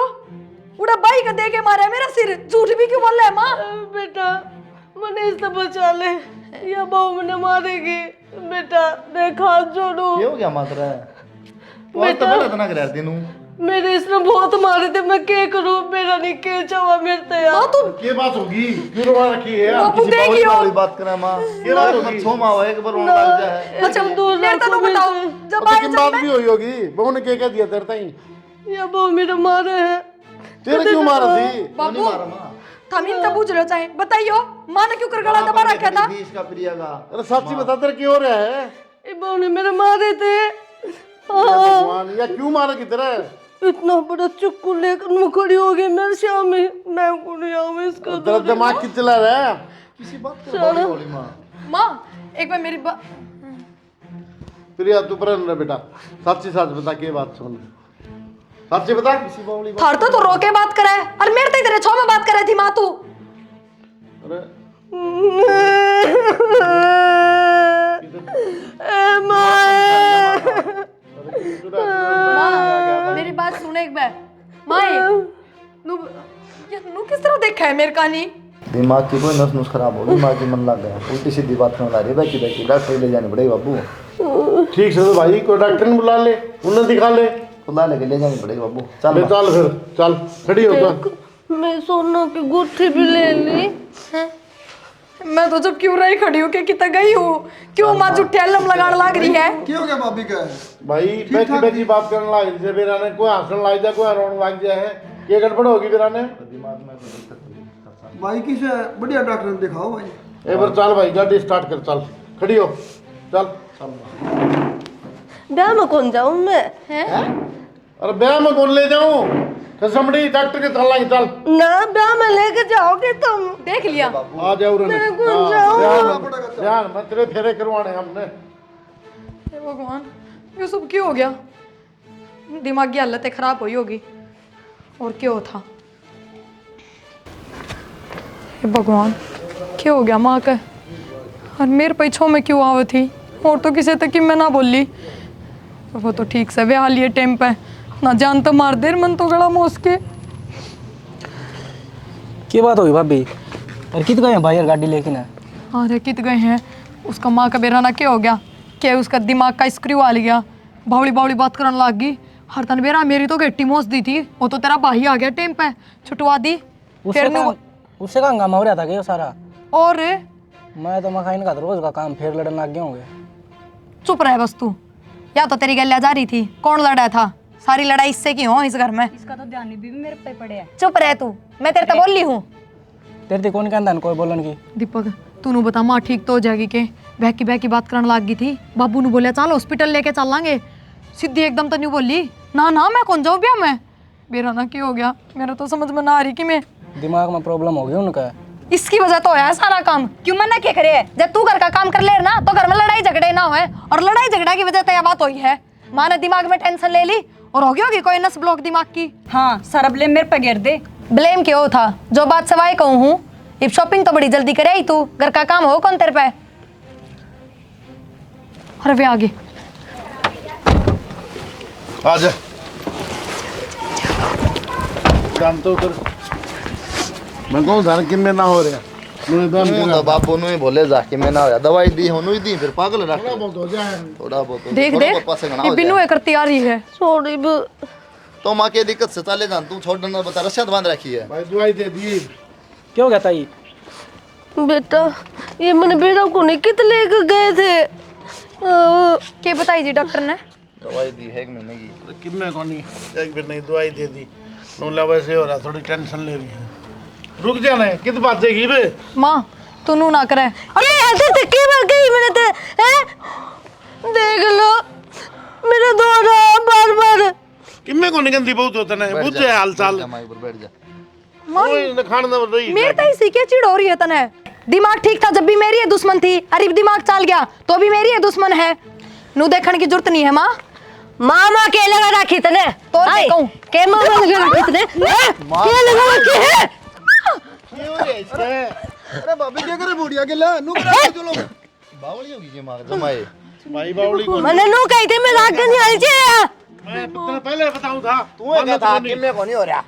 उड़ा बाई का देके मारा है मेरा सिर। झूठ भी क्यों बोल रहा है माँ? बेटा मने इससे बचा ले, या बहू मैंने मारेगी। बेटा देख हाथ जोड़ू। क्या हो गया मात्रा? वो तो बड़ा तना कर दिनू मेरे इसने बहुत मारे थे, मैं क्या करूं? मेरा नहीं के चावा मेरे तो यार। तू क्या बात होगी? क्यों रोवा रखी है? बापू किसी देखियो। वाली बात करा माँ ये बात तो छो माँ हो एक बार रोने लग जाए। अच्छा दूर मेरे तो बताओ जब आए लेकिन बात भी हुई होगी, बहू ने क्या कह दिया तेरे ताई? या बहू मेरे मारे है। तेरे क्यों मारा थी? नहीं मारा माँ थमीन तो पूछ लो चाहे बताइयो, माँ ने क्यों कर गला दबा रखा था? इसका प्रिया का अरे सच्ची बता तेरे क्यों हो रहा है? ये बहू ने मेरे मारे थे। भगवान या क्यों मारा की तरह? इतना बड़ा चक्कू लेकर मैं खड़ी हो गई मेरे सामने। मैं को नहीं आऊँ इसका तेरा दिमाग किस चला रहा है? किसी बात का बोली माँ। माँ एक बार मेरी प्रिया तू पर रह बेटा, सच्ची सच बता के बात सुन, सच्ची बता। थार तो रोके बात करे और मेरे तो तेरे छो में बात करे थी माँ तू। अरे माँ मेरी बात सुन एक बार। माँ नू किस तरह देखा है मेरे कहानी? दिमाग की कोई नस नुस खराब हो गई, माँ की मन लग गया, उल्टी सीधी बात करने लग रही है। बैठी बैठी डॉक्टर ले जाने पड़ेगी बाबू। ठीक से तो भाई कोई डॉक्टर ने बुला ले, उन्हें दिखा ले। खुदा लेके ले जानी पड़ेगी बाबू। चल ले चल फिर चल, खड़ी हो तो। मैं सोना की गुत्थी भी ले ली। मैं तो जब क्यों रही खड़ी हूँ कि कितना गई हूँ, क्यों माँ जुट्टे अलम लगाने लग रही है? क्यों क्या भाभी का? भाई बैठी बैठी बात करने लग जैसे बेरा ने कोई हंसने लग जाए, कोई रोने लग जाए है। ये गड़बड़ होगी बेरा ने। भाई किसे बढ़िया डॉक्टर ने दिखाओ भाई। एक बार चल भाई गाड़ी स्टार्ट कर, चल खड़ी हो चल। ब्याह में कौन जाऊं मैं? अरे ब्याह में कौन ले जाऊं? कसमड़ी डॉक्टर के चल लाएंगे चल। ना ब्याह में लेके जाओगे तुम? देख लिया आ जाओ रे। ध्यान मत तेरे फेरे करवाने हमने। हे भगवान ये सब क्यों हो गया? दिमागी हालत खराब हुई होगी और क्यों था? हे भगवान क्या हो गया माँ का? और मेरे पीछों में क्यों आवे थी? और तो किसी तक मैं ना बोली। वो तो ठीक से वे हालिए टाइम पे ना जान तो मार देर मन तो गड़ा मोस के। क्या बात होगी भाभी? और कित गए हैं भाई यार गाड़ी लेकिन है? अरे कित गए हैं, उसका माँ का बेरा ना क्या हो गया, क्या उसका दिमाग का स्क्रू आ गया, बावड़ी बावड़ी बात करने लग गई। हर तन बेरा मेरी तो गट्टी मोस दी थी, वो तो तेरा भाई आ गया टेम पे छुटवा दी। उससे का हंगामा हो रहा था क्या सारा? और मैं तो मखाइन का रोज का काम फिर लड़ने लग गए होंगे। चुप रहे बस तू, या तो तेरी गलिया जा रही थी, कौन लड़ा था? सारी लड़ाई इससे की हो इस घर में। इसका तो ध्यान नहीं भी मेरे पे पड़े है। चुप रहे तू, मैं तेरे को बोल ली हूँ। तेरे कौन कहता कोई बोलन की? दीपक तू बता, माँ ठीक तो हो जाएगी के? बह की बात करने लग गई थी, बाबू ने बोलिया चल हॉस्पिटल लेके चलांगे, सीधी एकदम तो नहीं बोली ना ना मैं कौन जाऊँ ब्याह में। मेरा ना क्या हो गया, मेरा तो समझ में ना आ रही कि मैं दिमाग में प्रॉब्लम हो गई उनका। इसकी वजह तो है सारा काम। क्यों मना क्या करे? जब तू घर का काम कर ले ना तो घर में लड़ाई झगड़े ना होए, और लड़ाई झगड़ा की वजह तो यह बात हुई है, माँ ने दिमाग में टेंशन ले ली और होगी कोई नस ब्लॉक दिमाग की। हाँ सारा ब्लेम मेरे पे गिर दे। ब्लेम क्यों था? जो बात सवाई कहूँ हूँ, अब शॉपिंग तो बड़ी जल्दी करे ही तू, घर का काम हो कौन तेरे पे? अरे वे आगे आजा काम तो उधर मैं कहूँ धान किन में ना हो रहा तो बापू नु ही बोले जा कि मैं ना होया, दवाई दी होनु ही दी, फिर पागल रख थोड़ा बहुत देख देख ये बिन्नू है करती आ रही है। छोड़ी तो माँ के दिक्कत से चले जान, तू छोड़ देना, बता रस्सियाँ बांध रखी है। भाई दवाई दे दी। क्यों कहता ये? बेटा ये मैंने बेटा को नहीं कित लेकर गए थे। क्या बताई जी डॉक्टर ने? दवाई दी है 1 महीने की। किन्ने को नहीं, एक भी नहीं दवाई दे दी। नूला वैसे हो रहा, थोड़ी टेंशन ले रही है। रुक जाना है, कित बात है बे? माँ तू नू ना करे। अरे ऐसे धक्के मार गई मैंने तो, हैं? देख लो मेरा दो रहा बार बार। किम्मे को निगंदी बहुत होता है, बुझे हाल चाल। बैठ जा। ओए न खाना ना रही। मेरे तो इसी के चिड़ हो रही है तने। दिमाग ठीक था जब भी मेरी है दुश्मन थी, अरे दिमाग चल गया तो भी मेरी है दुश्मन है। नू देखने की जरूरत नहीं है माँ। मामा के लगा रखी तने तो कहूं के मामा लगा रखी तने के लगा रखी है। अरे भाभी क्या करे बुढ़िया के ला नु करा जो लोग बावली होगी के मार जमाए भाई बावली को मैंने नु कही थी मैं रात नहीं आई थी। मैं तेरे पहले बताऊं था। तू क्या था किन्ने को नहीं हो रहा।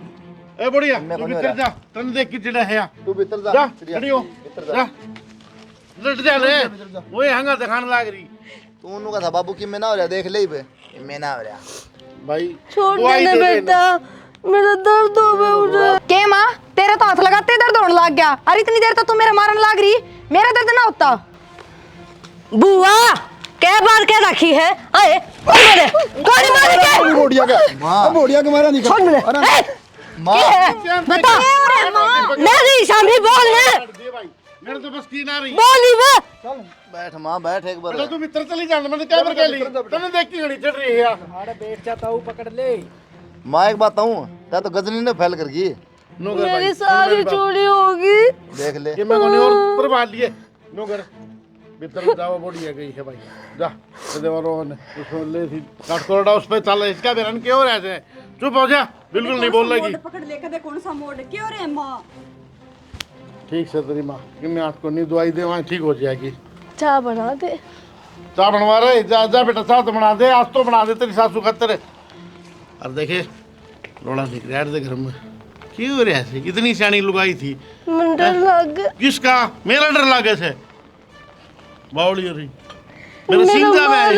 ए बुढ़िया तू भीतर जा, तन देख के चिड़ा है। तू भीतर जा, जा खड़ी हो, जा लट जा ले, ओए हंगा दिखाने लाग रही। तू नु का था बाबू की मैं ना हो रहा, देख ले बे मैं ना हो रहा। भाई छोड़ देना बेटा, मेरा दर्द हो गया उधर। के माँ तेरे तो हाथ लगाते दर्द होने लग गया। अरे इतनी देर तो तू मेरे मारने लग रही, मेरा दर्द ना होता। बुआ क्या बार क्या रखी है? आए मारे कौन मारे के बुढ़िया के मां, बुढ़िया के मारा नहीं। छोड़ मेरे मां बता मेरी सामने बोल है। दे भाई, मेरे तो बस की ना रही। बोली वो चल बैठ मां, बैठ एक बार। बेटा तू भीतर चली जा, मैंने क्या कर ली, तने देख के घड़ी चढ़ रही है। अरे बैठ जाता हूँ, पकड़ ले। मां एक बात कहूं, ता तो गजनी ने फैल कर गई। नो कर भाई, मेरी सारी चोरी होगी। देख ले ये मैं कोनी और प्रभात लिए। नो कर भीतर जाओ, बढ़िया गई है भाई। जा देवरो ने उसको ले थी काट कोड़ा उस पे चल, इसका बेरन क्यों हो रहा है? चुप हो जा, बिल्कुल नहीं बोल लगी। पकड़ लेकर दे कौन सा मोड़ क्यों रे माँ? ठीक से तेरी माँ कि मैं आज को नहीं दवाई दे, वहाँ ठीक हो जाएगी। चाय बना दे। चाय बनवा रहे, जा जा बेटा चाय तो बना दे, आज तो बना दे तेरी सासू खातर। और देखे रोड़ा दिख रहा है घर में, क्यों हो रहा है? इतनी सियानी लुगाई थी, मन डर लग गया। किसका? मेरा डर लागे से बावली हो रही मेरा सिंगा में।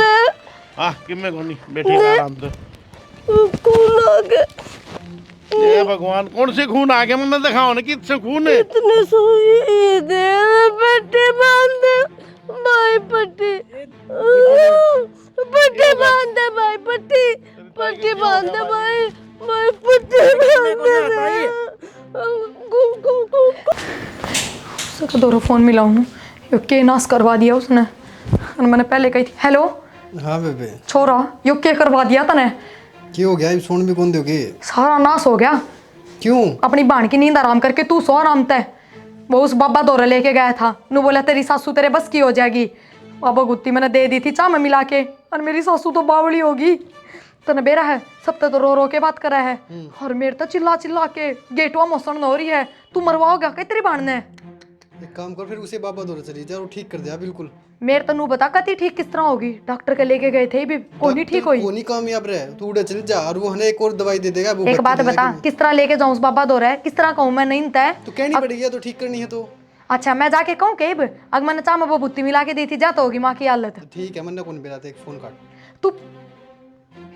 हाँ कि मैं कोनी बैठी आराम से। खून आ गया। ये भगवान, कौन से खून आ गया? मैं दिखाओ ना कितने खून है। इतने सुई दे पट्टी बांध दे भाई, पट्टी पट्टी बांध दे भाई, पट्टी पट्टी बांध दे भाई, भाई पट्टी बांध उसका दोनों फोन मिलाऊं, यो के नाश करवा दिया उसने। और मैंने पहले कही थी हेलो। हाँ बेबे छोरा यो के करवा दिया तने। क्यों हो गया? सोन भी कौन दोगे? सारा नाश हो गया। क्यों? अपनी बाण की नींद आराम करके तू सो आराम तय। वो उस बाबा दौरे लेके गया था, नू बोला तेरी सासू तेरे बस की हो जाएगी। बाबा गुत्ती मैंने दे दी थी चा में मिला के, और मेरी सासू तो बावड़ी होगी। तने बेरा है सब तो रो रो के बात करा है, और मेरे तो चिल्ला चिल्ला के गेटवा मोसन हो रही है। तू मरवाओगा क्या तेरी बाण ने? एक काम कर, फिर उसे बाबा दौरे चली जा और ठीक कर दिया बिल्कुल। मेरे तनु बता कती ठीक किस तरह होगी? डॉक्टर के लेके गए थे भी कोई नहीं ठीक हुई। कोई नहीं कामयाब रहे, तू उड़े चल जा और वो हने एक और दवाई दे देगा। वो एक बात बता, किस तरह लेके जाऊं उस बाबा दो रहा किस तरह कहूं मैं? नहीं तय तो कहनी पड़ेगी तो ठीक करनी है तो। अच्छा मैं जाके कहूं केब अगर मैंने चाह वो बुत्ती मिला के दी थी जा तो होगी माँ की हालत। ठीक है, मैंने कौन बेरा था, एक फोन काट। तू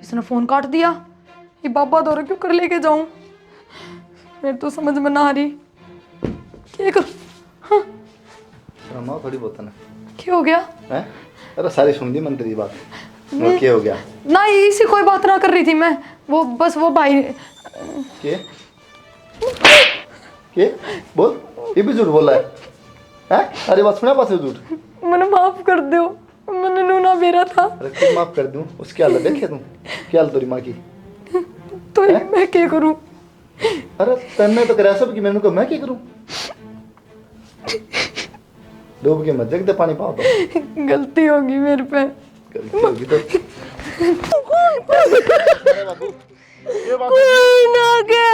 इसने फोन काट दिया, ये बाबा दो रहा क्यों कर लेके जाऊं? मेरे तो समझ में ना आ रही क्या कर। हाँ शर्मा थोड़ी बहुत ना, क्या हो गया हैं? अरे सारी सुन दी मंत्री बात, वो क्या हो गया? ना इसी कोई बात ना कर रही थी मैं, वो बस वो भाई के बोल, ये भी झूठ बोला है हैं? अरे बात सुना, पास झूठ। मैंने माफ कर दो, मैंने नूना बेरा था। अरे क्यों माफ कर दूं? उसकी हालत देखे तुम, क्या हालत तेरी माँ की? तो मैं क्या करूं? अरे तन्ने तो करा सब कि मैंने कहा मैं क्या करूं? डूब के मत जगते पानी पाओ तो। गलती होगी मेरे पे। गलती होगी तो ये बात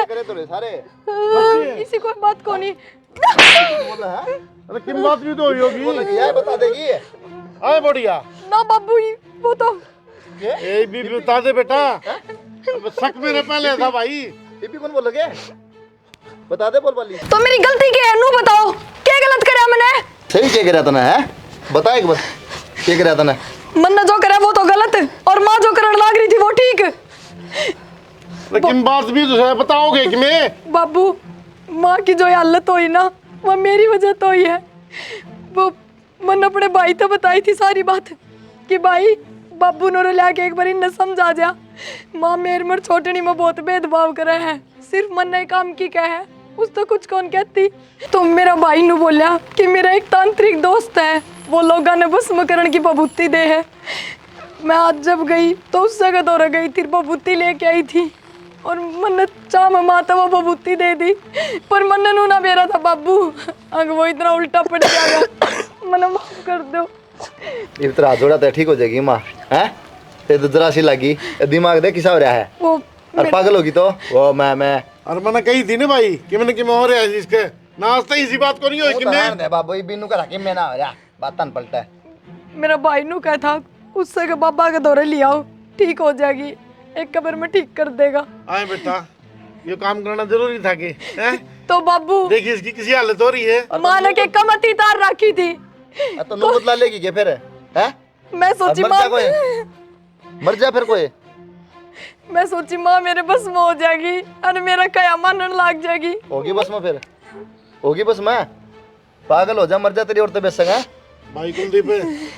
करे तो रे सारे इसी कोई बात को नहीं बोला है। अरे किन बात भी तो हुई होगी। बोला कि यार बता देगी। आए बढ़िया ना बाबू वो तो ये भी बता दे बेटा। अब शक मेरे पहले था भाई। ये भी कौन बोलोगे? बता दे बोल वाली। तो मेरी गलती क्या है? नू बताओ क्या गलत करा मैंने? सही क्या करा तने है? बता एक बार क्या करा तने? मन ने जो करा वो तो गलत और माँ जो करने लग रही थी वो ठीक। लेकिन बात भी तो है, बताओगे कि मैं? बाबू माँ की जो हालत हुई ना वो मेरी वजह तो ही है। वो मन अपने भाई तो बताई थी सारी बात कि भाई बाबू ने लिया के एक बार इन्हें समझा जा। माँ मेरे मर छोटनी में बहुत भेदभाव करे है, सिर्फ मन ने काम की क्या है उस तो कुछ कौन कहती। तो मेरा भाई ने बोला कि मेरा एक तांत्रिक दोस्त है, वो लोगों ने भस्मकरण की बबूती दे है। मैं आज जब गई तो उस जगह दौरा गई थी, बबूती लेके आई थी और मन चाह में माता वो बबूती दे दी, पर मन नू ना मेरा था बाबू। अगर वो इतना उल्टा पड़ गया मन माफ कर दो। ये तेरा हाथ जोड़ा तो ठीक हो जाएगी माँ हैं? ये तो जरा सी लगी, दिमाग देख किसा हो रहा है वो और पागल होगी तो वो मैं और मैंने कही थी ना भाई कि मैंने कि मैं हो रहा है इसके नाश्ता इसी बात को नहीं हो कि मैं दे बाबू, ये बिन्नू का रखी मैं ना हो रहा बात तन पलटा है। मेरा भाई नू कहा था उससे के बाबा के दौरे ले आओ ठीक हो जाएगी, एक कबर में ठीक कर देगा। आए बेटा ये काम करना जरूरी था कि हैं? तो बाबू देखिए इसकी किसी हालत हो रही है। माँ ने के कमती तार रखी थी तो नो बदला लेगी क्या फिर हैं? मैं सोची मर माँ जा कोई, मर जा फिर कोई। मैं सोची माँ मेरे बस में हो जाएगी और मेरा कया मानने लग जाएगी। होगी बस में फिर होगी बस में, पागल हो जा मर जा तेरी औरतें बेसंग है। भाई कुलदीप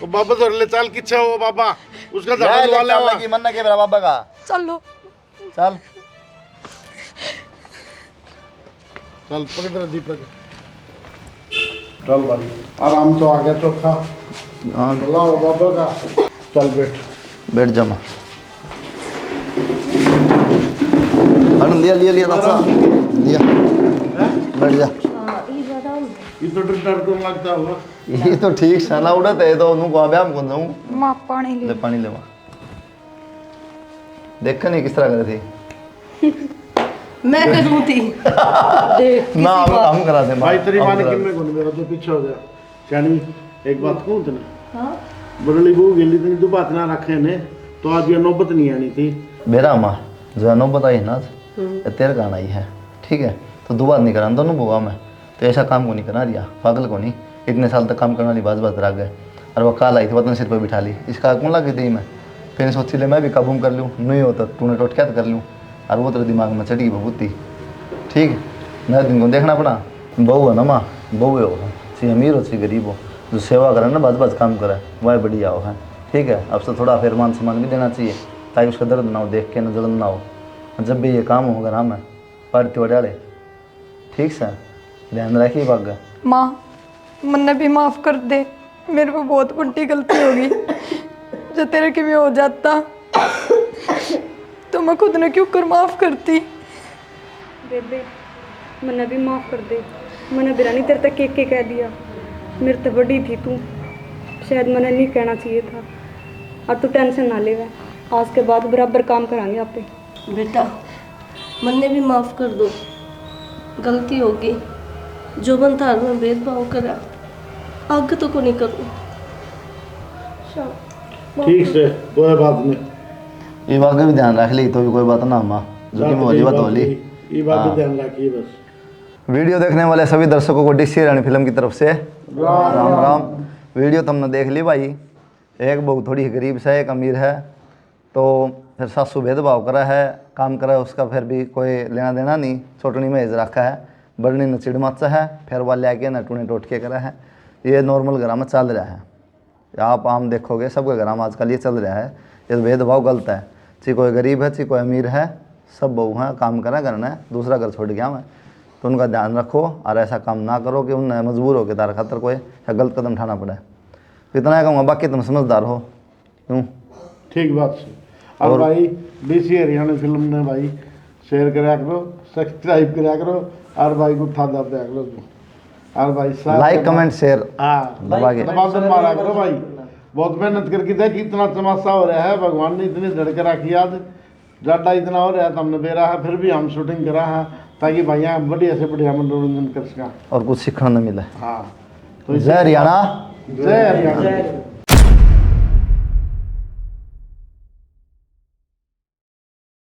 वो बाबा तो ले चाल किच्छा हो बाबा उसका जहाज वाला हुआ लगी मन ना के मेरा बाबा का। चलो चल चल पकड़ दीपक चल भाई आराम तो आ गया चोखा। हाँ बुलाओ बाबा का। चल बैठ जा माँ। आनंद लिया लिया लिया दादा लिया बैठ जा। ये तो डर को लगता होगा। ये तो ठीक सना उड़त है तो उनको अबे हम कौन जाऊं? माँ पानी ले पानी ले माँ। देखा नहीं किस तरह कर रही थी? मैं करूँ थी ना हम करा दे भाई तेरी माँ ने कि मैं कौन मेरा तो पीछे हो गया चानी एक बात कहूँ तेने। हाँ बरली बहू गेली तेरी तो बात ना रखे ने तो आज ये नौबत नहीं आनी थी। मेरा माँ जो नौबत आई ना तेरे का आना ही है ठीक है, तो दो बात नहीं करा दोनों बुआ में तो ऐसा काम को नहीं करा दिया, पागल को नहीं। इतने साल तक काम करने वाली बात रह गए और वो काल आई थी वतन सिर पर बिठा ली, इसका कौन लगी थी मैं फिर सोची ले मैं भी काबू कर लूँ, नहीं होता टूने टोट क्या कर लूँ और वो तेरे दिमाग में चढ़ी बबूती ठीक है। मैं दिन को देखना पड़ा बहू है ना माँ, बहू है वो सी अमीर हो सी गरीब हो, जो सेवा करे ना बस काम करे वह बढ़िया हो है ठीक है। अब से थोड़ा फिर मान सम्मान भी देना चाहिए ताकि उसका दर्द ना हो, देख के ना जलन ना हो। जब भी ये काम होगा राम है पार्टी वडाले ठीक से ध्यान रखिए भाग। माँ मन्ने भी माफ कर दे, मेरे को बहुत बड़ी गलती होगी। जो तेरे के भी हो जाता तो मैं खुद ने क्यों कर माफ करती। बेबे मन्ने भी माफ़ कर दे, मैंने बिरानी तेरे तक के कह दिया, मेरे तो बड़ी थी तू, शायद मैंने नहीं कहना चाहिए था। और तू टेंशन ना ले, आज के बाद बराबर काम करांगे आप पे। बेटा मन्ने भी माफ़ कर दो, गलती होगी जो मन थार में भेदभाव करा आग तो को नहीं करूँ। ठीक से कोई बात नहीं, ये बात का भी ध्यान रख ली तो भी कोई बात ना माँ, जो कि बोली बात होली। ये बात ध्यान रखिए बस। वीडियो देखने वाले सभी दर्शकों को डिश रानी फिल्म की तरफ से राम राम। वीडियो तुमने देख ली भाई, एक बहू थोड़ी गरीब सा एक अमीर है, तो फिर सासू भेदभाव करा है, काम करा है उसका फिर भी कोई लेना देना नहीं, छोटनी में रखा है, बड़नी ने चिड़ मचा है, फिर वाले आके न टूने टोट के करा है। ये नॉर्मल घर में चल रहा है, आप आम देखोगे सबके घर में आजकल ये चल रहा है। ये भेदभाव गलत है, ची कोई गरीब है ची कोई अमीर है, सब बहू हैं, काम करा करना है, दूसरा घर छोड़ गया मैं, तो उनका ध्यान रखो और ऐसा काम ना करो कि उन्हें मजबूर हो के तार खातर कोई गलत कदम उठाना पड़े। इतना कहूँगा, बाकी तुम समझदार हो। क्यों? ठीक बात से। और भाई बीसी हरियाणा फिल्म ने भाई शेयर करा करो, सब्सक्राइब करा करो और भाई को था दब दिया करो। और भाई लाइक कमेंट शेयर हाँ दबा के मारा करो भाई। बहुत मेहनत करके देखी, इतना तमाशा हो रहा है, भगवान ने इतनी धड़के रखी आज ज़्यादा इतना हो रहा है, तुमने दे रहा है, फिर भी हम शूटिंग करा है ताकि भैया बढ़िया से बढ़िया मनोरंजन कर सका और कुछ सीखने न मिले। हाँ जय हरियाणा। जय हरियाणा।